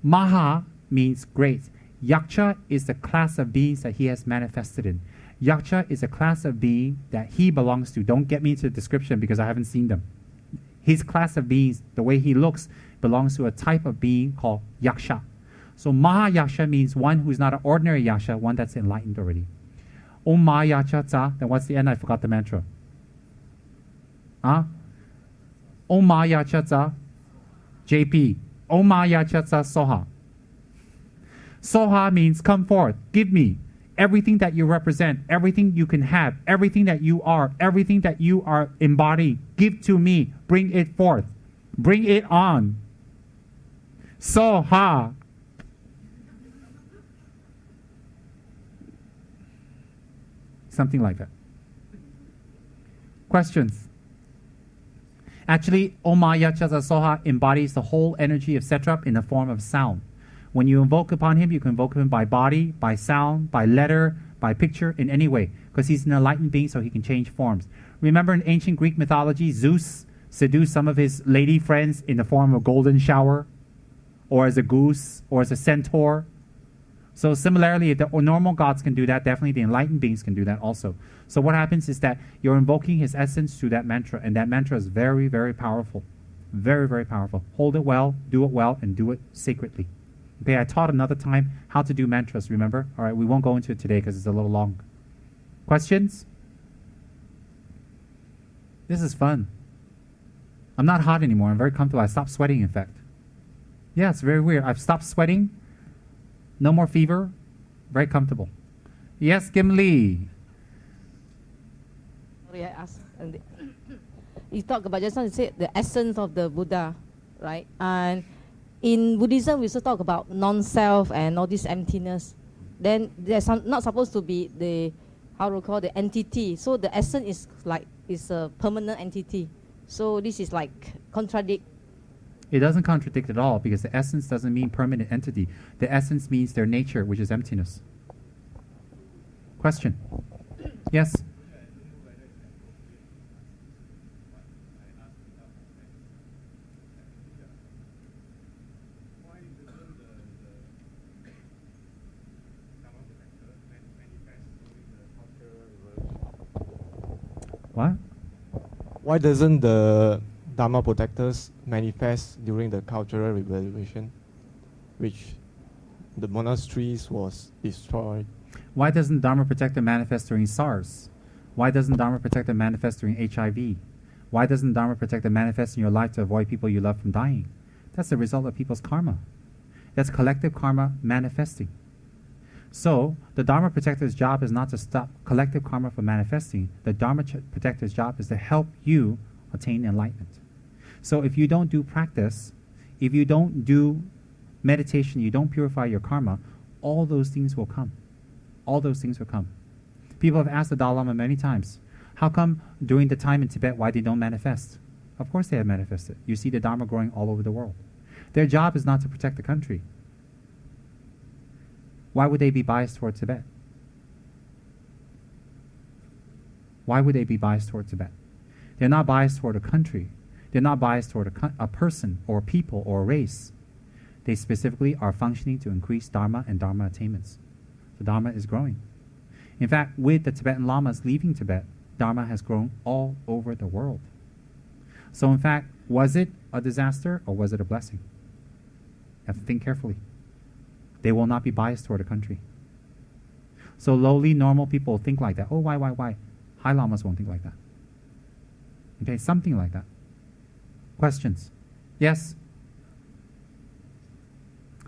Maha means great. Yaksha is the class of beings that he has manifested in. Yaksha is a class of being that he belongs to. Don't get me into the description because I haven't seen them. His class of beings, the way he looks, belongs to a type of being called Yaksha. So Maha Yaksha means one who's not an ordinary Yaksha, one that's enlightened already. Om Ma Yaksha Tsa, then what's the end? I forgot the mantra. Om Ma Yaksha Tsa, JP. Om Ma Yaksha Tsa Soha. Soha means come forth, give me everything that you represent, everything you can have, everything that you are embodying. Give to me, bring it forth, bring it on. Soha. Something like that. Questions? Actually, Om Ma Yaksha Tsa Soha embodies the whole energy of Setrap in the form of sound. When you invoke upon him, you can invoke him by body, by sound, by letter, by picture, in any way, because he's an enlightened being, so he can change forms. Remember in ancient Greek mythology, Zeus seduced some of his lady friends in the form of a golden shower, or as a goose, or as a centaur. So similarly, if the normal gods can do that, definitely the enlightened beings can do that also. So what happens is that you're invoking his essence through that mantra, and that mantra is very, very powerful. Very, very powerful. Hold it well, and do it sacredly. Okay, I taught another time how to do mantras, remember? All right, we won't go into it today because it's a little long. Questions? This is fun. I'm not hot anymore. I'm very comfortable. I stopped sweating, in fact. Yeah, it's very weird. I've stopped sweating. No more fever. Very comfortable. Yes, Gimli. Sorry, I asked. You talk about just now, you said the essence of the Buddha, right? And in Buddhism, we also talk about non-self and all this emptiness. Then there's not supposed to be the, how to call the entity. So the essence is a permanent entity. So this is like contradict. It doesn't contradict at all because the essence doesn't mean permanent entity. The essence means their nature, which is emptiness. Question? Yes? What? Why doesn't the Dharma protectors manifest during the cultural revolution, which the monasteries was destroyed? Why doesn't Dharma protector manifest during SARS? Why doesn't Dharma protector manifest during HIV? Why doesn't Dharma protector manifest in your life to avoid people you love from dying? That's the result of people's karma. That's collective karma manifesting. So, the Dharma protector's job is not to stop collective karma from manifesting. The Dharma protector's job is to help you attain enlightenment. So, if you don't do practice, if you don't do meditation, you don't purify your karma, all those things will come. All those things will come. People have asked the Dalai Lama many times, how come during the time in Tibet, why they don't manifest? Of course they have manifested. You see the Dharma growing all over the world. Their job is not to protect the country. Why would they be biased toward Tibet? Why would they be biased toward Tibet? They're not biased toward a country. They're not biased toward a person or a people or a race. They specifically are functioning to increase Dharma and Dharma attainments. The Dharma is growing. In fact, with the Tibetan Lamas leaving Tibet, Dharma has grown all over the world. So in fact, was it a disaster or was it a blessing? You have to think carefully. They will not be biased toward a country. So lowly, normal people think like that. Oh, why? High Lamas won't think like that. Okay, something like that. Questions? Yes?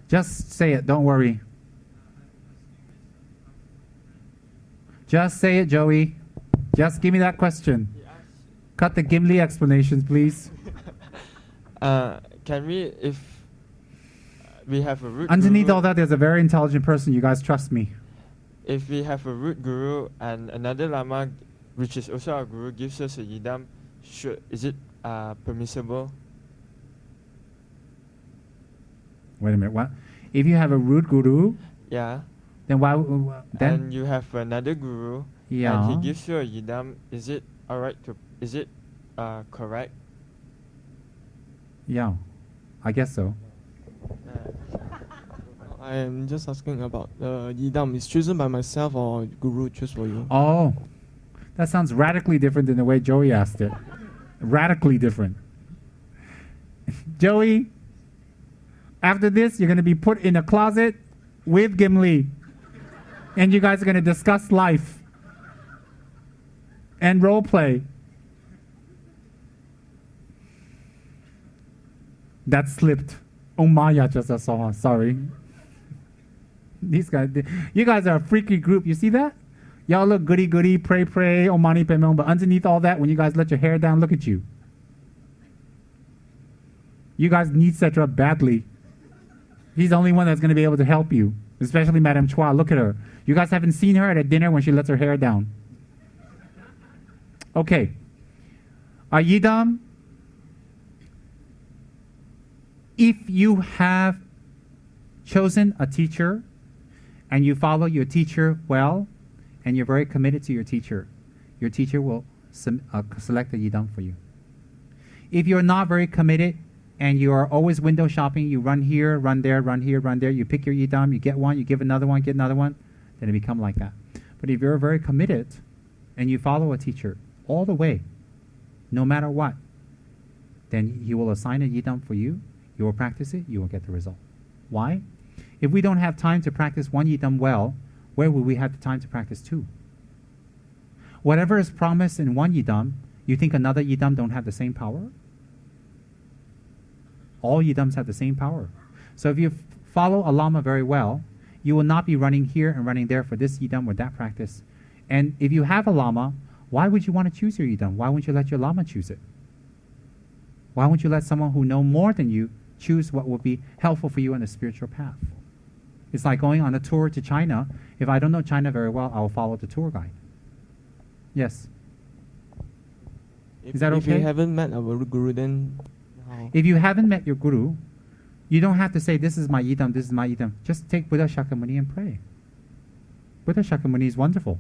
Just say it, don't worry. Just say it, Joey. Just give me that question. Cut the Gimli explanations, please. Can we, if we have a root underneath guru, all that, there's a very intelligent person. You guys trust me. if we have a root guru and another lama, which is also our guru, gives us a yidam, is it permissible? Wait a minute, what? If you have a root guru, Yeah. then why? Then And you have another guru, yeah. and he gives you a yidam. Is it alright to? Is it correct? Yeah, I guess so. I am just asking about yidam. Is chosen by myself or guru choose for you? Oh, that sounds radically different than the way Joey asked it. Radically different. Joey, after this, you're going to be put in a closet with Gimli. And you guys are going to discuss life and role play. That slipped. Oh my, just saw. Sorry. These guys, you guys are a freaky group. You see that? Y'all look goody, pray, oh mani padme, but underneath all that, when you guys let your hair down, look at you. You guys need Setra badly. He's the only one that's going to be able to help you, especially Madame Chua. Look at her. You guys haven't seen her at a dinner when she lets her hair down. Okay. Yidam, if you have chosen a teacher and you follow your teacher well and you're very committed to your teacher will select a yidam for you. If you're not very committed and you are always window shopping, you run here, run there, run here, run there, you pick your yidam, you get one, you give another one, get another one, then it become like that. But if you're very committed and you follow a teacher all the way, no matter what, then he will assign a yidam for you, you will practice it, you will get the result. Why? If we don't have time to practice one yidam well, where will we have the time to practice two? Whatever is promised in one yidam, you think another yidam don't have the same power? All yidams have the same power. So if you follow a lama very well, you will not be running here and running there for this yidam or that practice. And if you have a lama, why would you want to choose your yidam? Why wouldn't you let your lama choose it? Why wouldn't you let someone who knows more than you choose what will be helpful for you on the spiritual path? It's like going on a tour to China. If I don't know China very well, I will follow the tour guide. Yes. Is that okay? If you haven't met our guru, then how? If you haven't met your guru, you don't have to say, this is my yidam, this is my yidam. Just take Buddha Shakyamuni and pray. Buddha Shakyamuni is wonderful.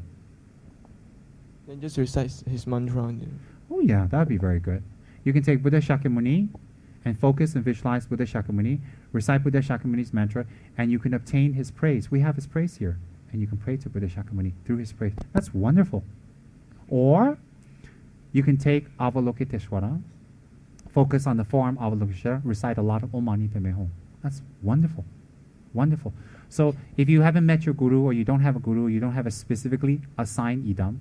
Then just recite his mantra. Oh yeah, that would be very good. You can take Buddha Shakyamuni and focus and visualize Buddha Shakyamuni, recite Buddha Shakyamuni's mantra, and you can obtain his praise. We have his praise here, and you can pray to Buddha Shakyamuni through his praise. That's wonderful. Or you can take Avalokiteshvara, focus on the form Avalokiteshvara, recite a lot of Om Mani Padme Hum. That's wonderful. Wonderful. So if you haven't met your guru, or you don't have a guru, you don't have a specifically assigned yidam,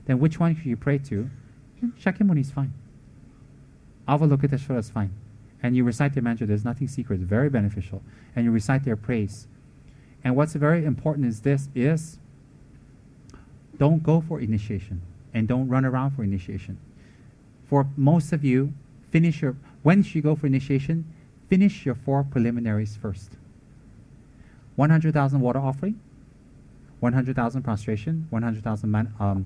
then which one should you pray to? Shakyamuni is fine. Avalokiteshvara is fine. And you recite their mantra. There's nothing secret. It's very beneficial. And you recite their praise. And what's very important is this is, don't go for initiation. And don't run around for initiation. For most of you, when you go for initiation, finish your 4 preliminaries first. 100,000 water offering, 100,000 prostration, 100,000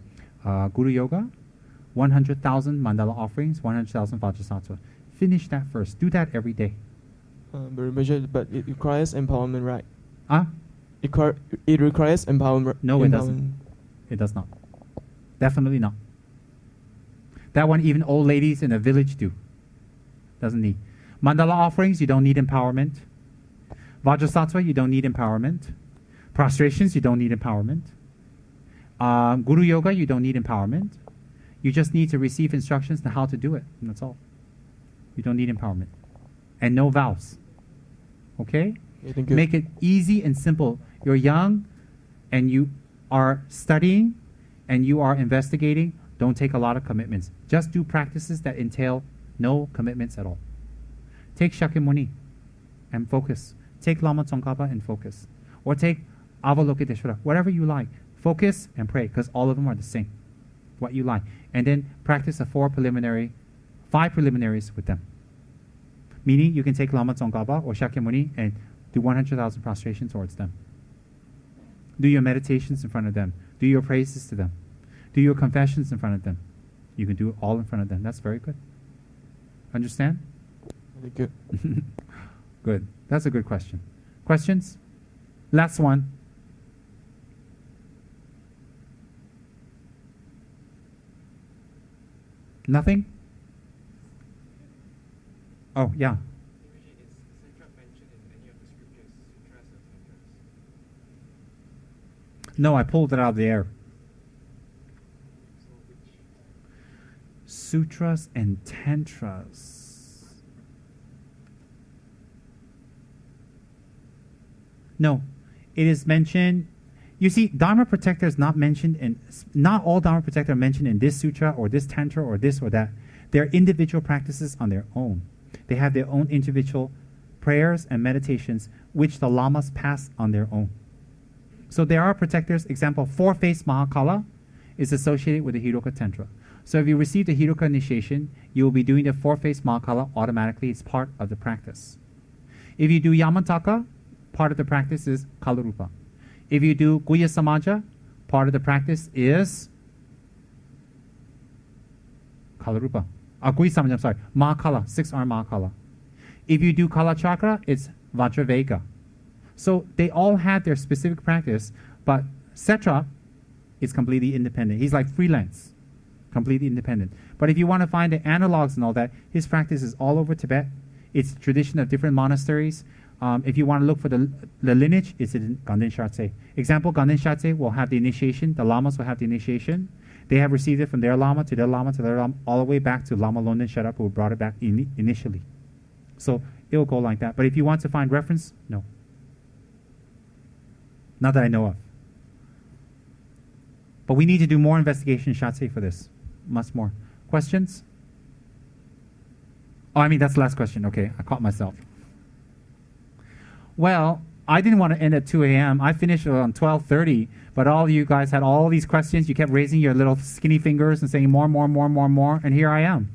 Guru Yoga, 100,000 mandala offerings, 100,000 Vajrasattva. Finish that first. Do that every day. But it requires empowerment, right? It requires empowerment. No, it doesn't. It does not. Definitely not. That one even old ladies in a village do. Doesn't need. Mandala offerings, you don't need empowerment. Vajrasattva, you don't need empowerment. Prostrations, you don't need empowerment. Guru Yoga, you don't need empowerment. You just need to receive instructions on how to do it, and that's all. You don't need empowerment. And no vows. Okay? Yeah, thank you. Make it easy and simple. You're young, and you are studying, and you are investigating. Don't take a lot of commitments. Just do practices that entail no commitments at all. Take Shakyamuni and focus. Take Lama Tsongkhapa and focus. Or take Avalokiteshvara, whatever you like. Focus and pray, because all of them are the same. What you like. And then practice a 5 preliminaries with them. Meaning you can take Lama Tsongkhapa or Shakyamuni and do 100,000 prostrations towards them. Do your meditations in front of them. Do your praises to them. Do your confessions in front of them. You can do it all in front of them. That's very good. Understand? Very good. Good. That's a good question. Questions? Last one. Nothing? Oh, yeah. No, I pulled it out of the air. Sutras and Tantras. No, it is mentioned. You see, Dharma Protector is not mentioned in, not all Dharma Protector are mentioned in this sutra or this tantra or this or that. They're individual practices on their own. They have their own individual prayers and meditations which the lamas pass on their own. So there are protectors. Example, four-faced Mahakala is associated with the Hiroka Tantra. So if you receive the Hiroka initiation, you will be doing the four-faced Mahakala automatically. It's part of the practice. If you do Yamantaka, part of the practice is Kalarupa. If you do Guya Samaja, part of the practice is Kalarupa. Guya Samaja, I'm sorry, Mahakala, 6-arm Mahakala. If you do Kala Chakra, it's Vajravega. So they all have their specific practice, but Setra is completely independent. He's like freelance, completely independent. But if you want to find the analogs and all that, his practice is all over Tibet. It's tradition of different monasteries. If you want to look for the lineage, it's in Gaden Shartse. Example, Gaden Shartse will have the initiation. The lamas will have the initiation. They have received it from their lama to their lama to their lama, all the way back to Lama Loden Sherab, who brought it back initially. So it will go like that. But if you want to find reference, no. Not that I know of. But we need to do more investigation in Shartse for this. Much more. Questions? Oh, I mean, that's the last question. Okay, I caught myself. Well, I didn't want to end at 2 a.m. I finished around 12:30, but all of you guys had all these questions. You kept raising your little skinny fingers and saying more, and here I am.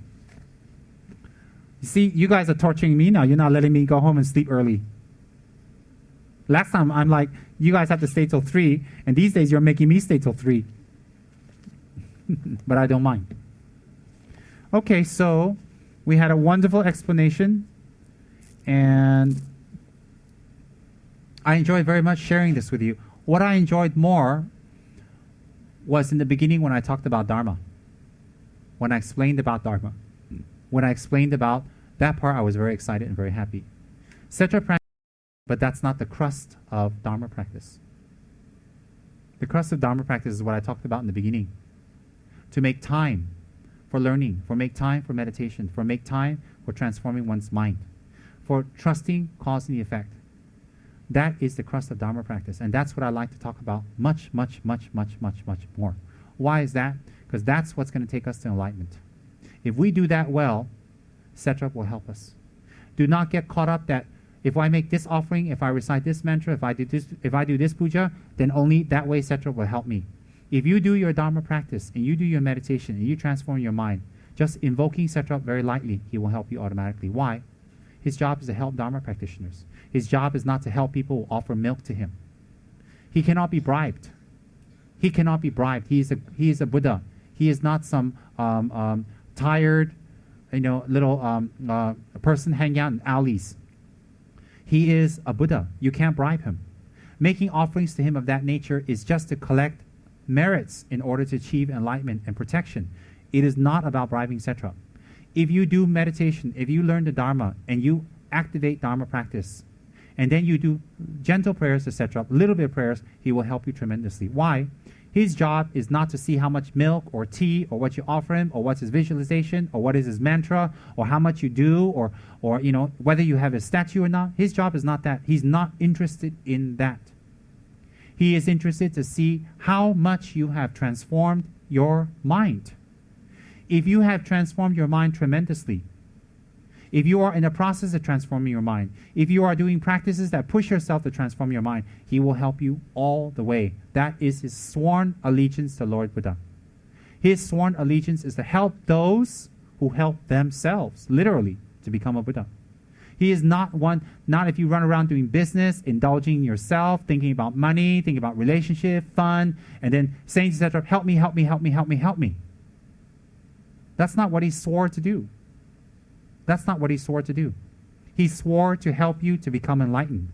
You see, you guys are torturing me now. You're not letting me go home and sleep early. Last time, I'm like, you guys have to stay till 3, and these days you're making me stay till 3. But I don't mind. Okay, so we had a wonderful explanation, and I enjoyed very much sharing this with you. What I enjoyed more was in the beginning when I talked about Dharma, when I explained about Dharma. When I explained about that part, I was very excited and very happy. Setra practice, but that's not the crust of Dharma practice. The crust of Dharma practice is what I talked about in the beginning. To make time for learning, for make time for meditation, for make time for transforming one's mind, for trusting cause and the effect. That is the crust of Dharma practice, and that's what I like to talk about much more. Why is that? Because that's what's going to take us to enlightenment. If we do that well, Setrap will help us. Do not get caught up that if I make this offering, if I recite this mantra, if I do this puja, then only that way Setrap will help me. If you do your Dharma practice and you do your meditation and you transform your mind, just invoking Setrap very lightly, he will help you automatically. Why? His job is to help Dharma practitioners. His job is not to help people who offer milk to him. He cannot be bribed. He cannot be bribed. He is a Buddha. He is not some tired, little person hanging out in alleys. He is a Buddha. You can't bribe him. Making offerings to him of that nature is just to collect merits in order to achieve enlightenment and protection. It is not about bribing Setra. If you do meditation, if you learn the Dharma and you activate Dharma practice, and then you do gentle prayers, etc., little bit of prayers, he will help you tremendously. Why? His job is not to see how much milk or tea or what you offer him or what's his visualization or what is his mantra or how much you do or whether you have a statue or not. His job is not that. He's not interested in that. He is interested to see how much you have transformed your mind. If you have transformed your mind tremendously, if you are in the process of transforming your mind, if you are doing practices that push yourself to transform your mind, he will help you all the way. That is his sworn allegiance to Lord Buddha. His sworn allegiance is to help those who help themselves, literally, to become a Buddha. He is not one, not if you run around doing business, indulging yourself, thinking about money, thinking about relationship, fun, and then saying to Setra, help me, help me, help me, help me, help me. That's not what he swore to do. That's not what he swore to do. He swore to help you to become enlightened.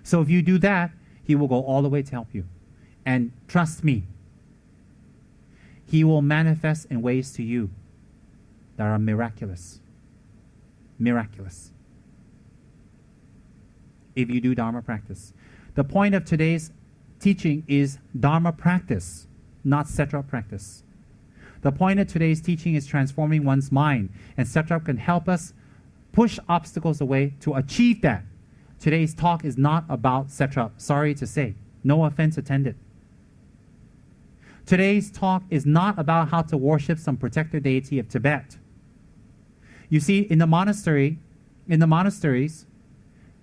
So if you do that, he will go all the way to help you. And trust me, he will manifest in ways to you that are miraculous. Miraculous. If you do Dharma practice. The point of today's teaching is Dharma practice, not Setrap practice. The point of today's teaching is transforming one's mind, and Setrap can help us push obstacles away to achieve that. Today's talk is not about Setrap, sorry to say. No offense intended. Today's talk is not about how to worship some protector deity of Tibet. You see, in the monasteries,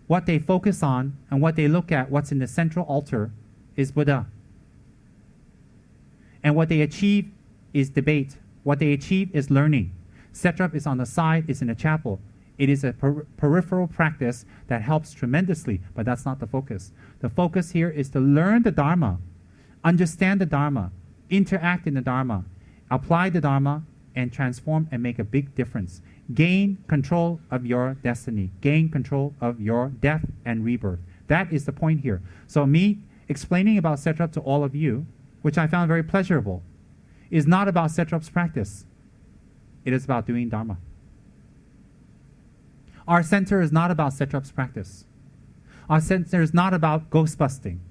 what they focus on and what they look at, what's in the central altar, is Buddha. And what they achieve is debate. What they achieve is learning. Setrap is on the side, is in a chapel. It is a peripheral practice that helps tremendously, but that's not the focus. The focus here is to learn the Dharma, understand the Dharma, interact in the Dharma, apply the Dharma, and transform and make a big difference. Gain control of your destiny. Gain control of your death and rebirth. That is the point here. So me explaining about Setrap to all of you, which I found very pleasurable, is not about Setrap's practice. It is about doing Dharma. Our center is not about Setrap's practice. Our center is not about ghost busting.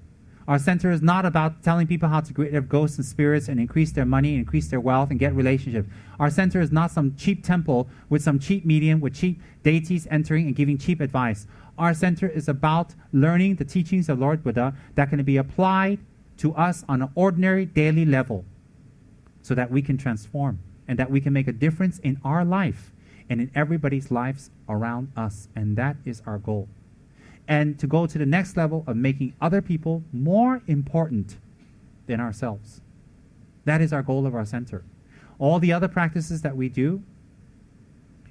Our center is not about telling people how to get rid of ghosts and spirits and increase their money, increase their wealth, and get relationships. Our center is not some cheap temple with some cheap medium, with cheap deities entering and giving cheap advice. Our center is about learning the teachings of Lord Buddha that can be applied to us on an ordinary daily level so that we can transform and that we can make a difference in our life and in everybody's lives around us. And that is our goal. And to go to the next level of making other people more important than ourselves. That is our goal of our center. All the other practices that we do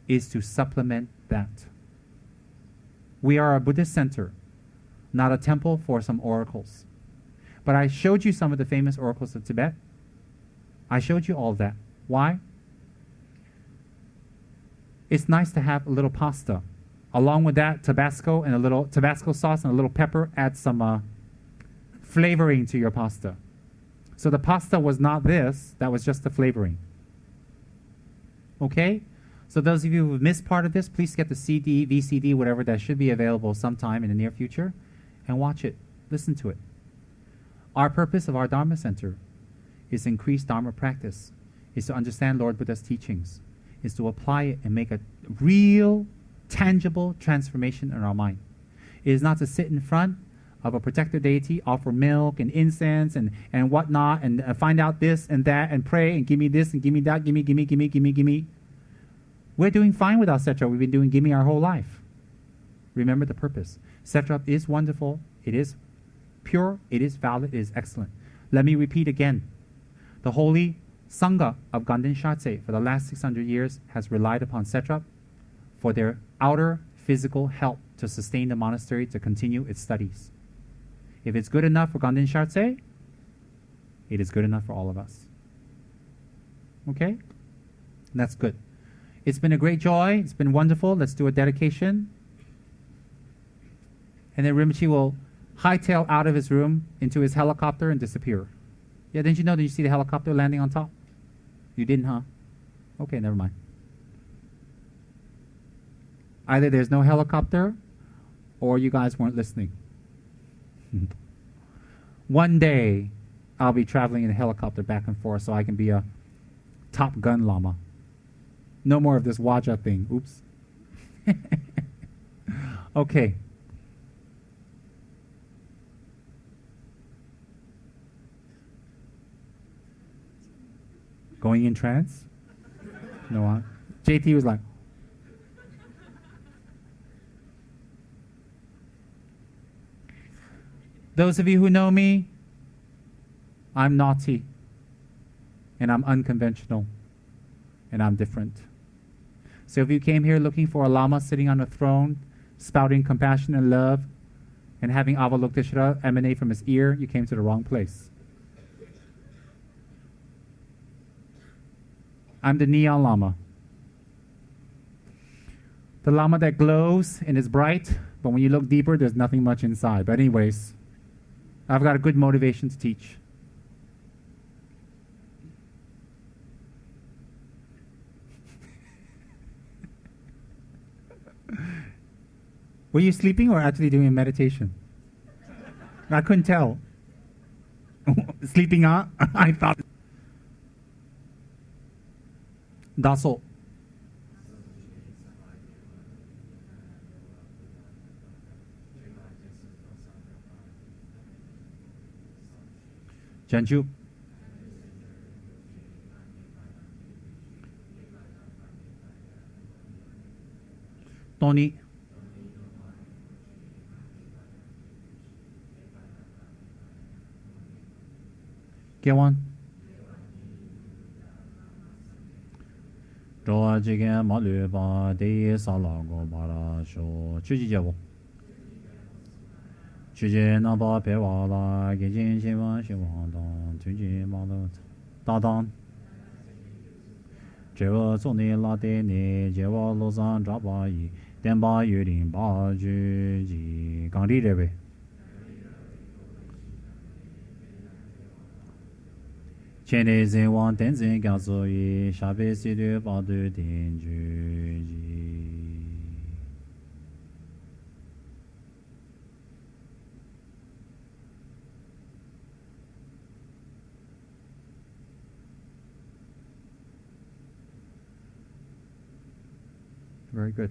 is to supplement that. We are a Buddhist center, not a temple for some oracles. But I showed you some of the famous oracles of Tibet. I showed you all of that. Why? It's nice to have a little pasta. Along with that, Tabasco and a little Tabasco sauce and a little pepper, add some flavoring to your pasta. So the pasta was not this, that was just the flavoring. Okay? So those of you who missed part of this, please get the CD, VCD, whatever, that should be available sometime in the near future, and watch it. Listen to it. Our purpose of our Dharma Center is to increase Dharma practice, is to understand Lord Buddha's teachings, is to apply it and make a real tangible transformation in our mind. It is not to sit in front of a protector deity, offer milk and incense and whatnot, and find out this and that, and pray and give me this and give me that, give me. We're doing fine without Setra. We've been doing gimme our whole life. Remember the purpose. Setra is wonderful. It is pure. It is valid. It is excellent. Let me repeat again. The holy Sangha of Gaden Shartse for the last 600 years has relied upon Setra for their outer physical help to sustain the monastery to continue its studies. If it's good enough for Gaden Shartse, it is good enough for all of us. Okay? That's good. It's been a great joy. It's been wonderful. Let's do a dedication. And then Rinpoche will hightail out of his room into his helicopter and disappear. Yeah, didn't you know? Did you see the helicopter landing on top? You didn't, huh? Okay, never mind. Either there's no helicopter or you guys weren't listening. One day, I'll be traveling in a helicopter back and forth so I can be a Top Gun Lama. No more of this Waja thing. Oops. Okay. Going in trance? No, JT was like, those of you who know me, I'm naughty, and I'm unconventional, and I'm different. So if you came here looking for a Lama sitting on a throne spouting compassion and love, and having Avalokiteshvara emanate from his ear, you came to the wrong place. I'm the neon Lama. The Lama that glows and is bright, but when you look deeper, there's nothing much inside. But anyways, I've got a good motivation to teach. Were you sleeping or actually doing a meditation? I couldn't tell. Sleeping, huh? I thought. Daso. Janju. Tony. Kewan. Roa jigen malu ba de salago bara sho chuji jabo. Chuje na ba pe wa la ge jin shi wa dan chuji ma lo da dan. Je wo zong ni la de ni je wo lo san zha ba yi den ba yu lin ba ju ji gang li de wei. Very good.